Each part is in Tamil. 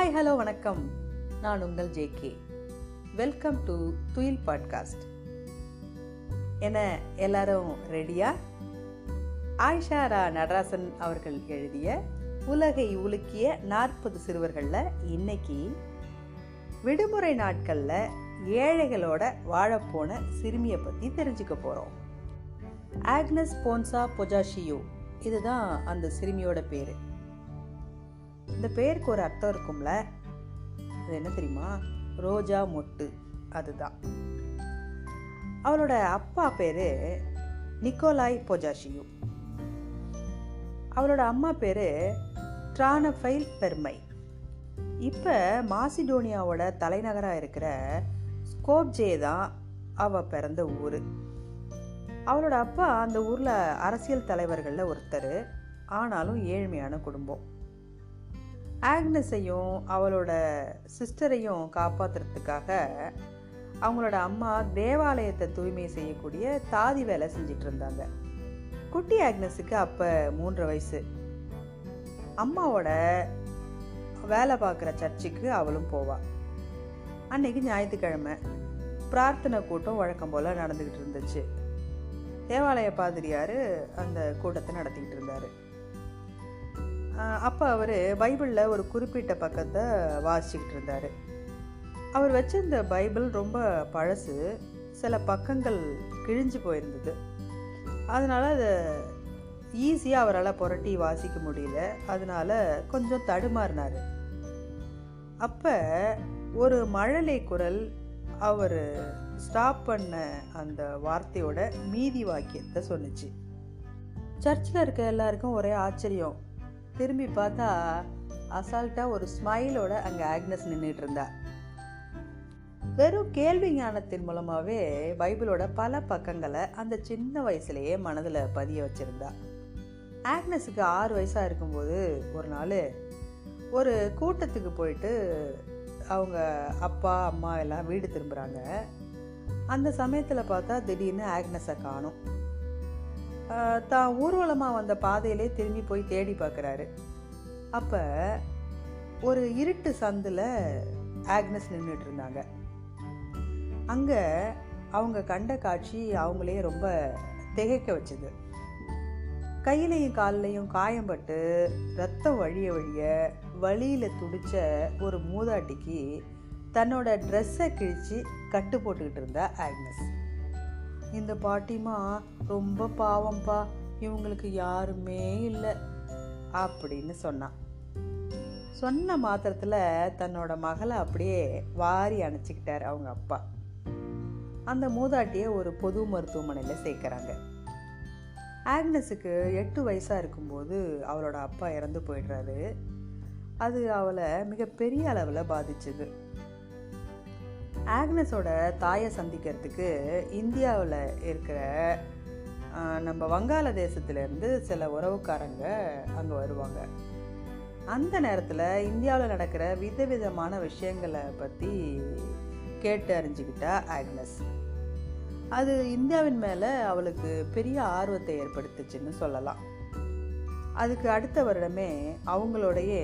ஹாய் ஹலோ வணக்கம். நான் உங்கள் ஜேகே. வெல்கம் டு துயில் பாட்காஸ்ட். என்ன எல்லாரும் ரெடியா? ஆயிஷா ரா நடராசன் அவர்கள் எழுதிய உலகை உலுக்கிய 40 சிறுவர்களில் இன்னைக்கு விடுமுறை நாட்களில் ஏழைகளோட வாழப்போன சிறுமியை பற்றி தெரிஞ்சுக்க போகிறோம். ஆக்னஸ் போன்சா பொஜாஷியோ, இதுதான் அந்த சிறுமியோட பேர். இந்த பேருக்கு ஒரு அர்த்தம் இருக்கும்ல, அது என்ன தெரியுமா? ரோஜா மொட்டு. அதுதான். அவளோட அப்பா பேரு நிக்கோலாய் பொஜாஷியோ. அவளோட அம்மா பேரு ட்ரானஃபைல் பெர்மை. இப்போ மாசிடோனியாவோட தலைநகராக இருக்கிற ஸ்கோப்ஜே தான் அவ பிறந்த ஊர். அவளோட அப்பா அந்த ஊரில் அரசியல் தலைவர்களில் ஒருத்தர். ஆனாலும் ஏழ்மையான குடும்பம். ஆக்னஸையும் அவளோட சிஸ்டரையும் காப்பாற்றுறதுக்காக அவங்களோட அம்மா தேவாலயத்தை தூய்மை செய்யக்கூடிய தாதி வேலை செஞ்சிட்டு இருந்தாங்க. குட்டி ஆக்னஸுக்கு அப்போ 3 வயசு. அம்மாவோட வேலை பார்க்குற சர்ச்சுக்கு அவளும் போவா. அன்னைக்கு ஞாயிற்றுக்கிழமை பிரார்த்தனை கூட்டம் வழக்கம் போல் நடந்துக்கிட்டு இருந்துச்சு. தேவாலய பாதிரியார் அந்த கூட்டத்தை நடத்திக்கிட்டு இருந்தார். அப்போ அவர் பைபிளில் ஒரு குறிப்பிட்ட பக்கத்தை வாசிச்சுக்கிட்டு இருந்தார். அவர் வச்சிருந்த பைபிள் ரொம்ப பழசு. சில பக்கங்கள் கிழிஞ்சு போயிருந்தது. அதனால் அதை ஈஸியாக அவரால் புரட்டி வாசிக்க முடியல. அதனால் கொஞ்சம் தடுமாறினார். அப்போ ஒரு மழலை குரல் அவர் ஸ்டாப் பண்ண அந்த வார்த்தையோட மீதி வாக்கியத்தை சொன்னிச்சு. சர்ச்சில் இருக்க எல்லாருக்கும் ஒரே ஆச்சரியம். திரும்பி பார்த்தா அசால்ட்டாக ஒரு ஸ்மைலோட அங்கே ஆக்னஸ் நின்றுட்டு இருந்தா. வெறும் கேள்வி ஞானத்தின் மூலமாகவே பைபிளோட பல பக்கங்களை அந்த சின்ன வயசுலேயே மனதில் பதிய வச்சிருந்தா. ஆக்னஸுக்கு 6 வயசாக இருக்கும்போது ஒரு நாள் ஒரு கூட்டத்துக்கு போயிட்டு அவங்க அப்பா அம்மா எல்லாம் வீடு திரும்புகிறாங்க. அந்த சமயத்தில் பார்த்தா திடீர்னு ஆக்னஸை காணோம். தான் ஊர்வலமாக வந்த பாதையிலே திரும்பி போய் தேடி பார்க்குறாரு. அப்போ ஒரு இருட்டு சந்தில் ஆக்னஸ் நின்றுட்டு இருந்தாங்க. அங்கே அவங்க கண்ட காட்சி அவங்களே ரொம்ப திகைக்க வச்சுது. கையிலையும் காலிலையும் காயம்பட்டு ரத்தம் வழிய வழியில் துடிச்ச ஒரு மூதாட்டிக்கு தன்னோட ட்ரெஸ்ஸை கிழிச்சு கட்டு போட்டுக்கிட்டு இருந்தா ஆக்னஸ். இந்த பாட்டிமா ரொம்ப பாவம்பா, இவங்களுக்கு யாருமே இல்லை அப்படின்னு சொன்னான். சொன்ன மாத்திரத்தில் தன்னோட மகளை அப்படியே வாரி அணைச்சிக்கிட்டார் அவங்க அப்பா. அந்த மூதாட்டியை ஒரு பொது மருத்துவமனையில் சேர்க்குறாங்க. ஆக்னஸுக்கு 8 வயசாக இருக்கும்போது அவளோட அப்பா இறந்து போயிடுறாரு. அது அவளை மிகப்பெரிய அளவில் பாதிச்சுது. ஆக்னஸோட தாயை சந்திக்கிறதுக்கு இந்தியாவில் இருக்கிற நம்ம வங்காளதேசத்துலேருந்து சில உறவுக்காரங்க அங்கே வருவாங்க. அந்த நேரத்தில் இந்தியாவில் நடக்கிற விதவிதமான விஷயங்களை பற்றி கேட்டு அறிஞ்சிக்கிட்டா ஆக்னஸ். அது இந்தியாவின் மேலே அவளுக்கு பெரிய ஆர்வத்தை ஏற்படுத்துச்சுன்னு சொல்லலாம். அதுக்கு அடுத்த வருடமே அவங்களோடையே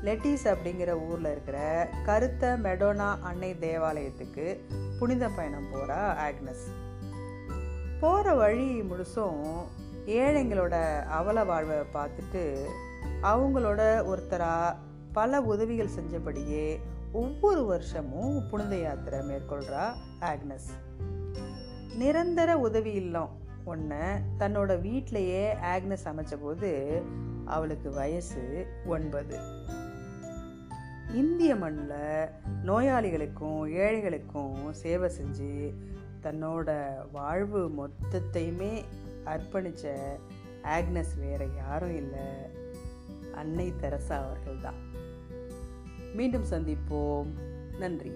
லெட்டிஸ் அப்படிங்கிற ஊரில் இருக்கிற கருத்த மெடோனா அன்னை தேவாலயத்துக்கு புனித பயணம் போகிறா ஆக்னஸ். போகிற வழி முழுசும் ஏழைங்களோட அவல வாழ்வை பார்த்துட்டு அவங்களோட ஒருத்தராக பல உதவிகள் செஞ்சபடியே ஒவ்வொரு வருஷமும் புனித யாத்திரை மேற்கொள்கிறா ஆக்னஸ். நிரந்தர உதவி இல்லம் ஒன்று தன்னோட வீட்டிலையே ஆக்னஸ் அமைச்ச போது அவளுக்கு வயசு 9. இந்திய மண்ணில் நோயாளிகளுக்கும் ஏழைகளுக்கும் சேவை செஞ்சு தன்னோட வாழ்வு மொத்தத்தையுமே அர்ப்பணித்த ஆக்னஸ் வேற யாரும் இல்லை, அன்னை தெரசா அவர்கள் தான். மீண்டும் சந்திப்போம். நன்றி.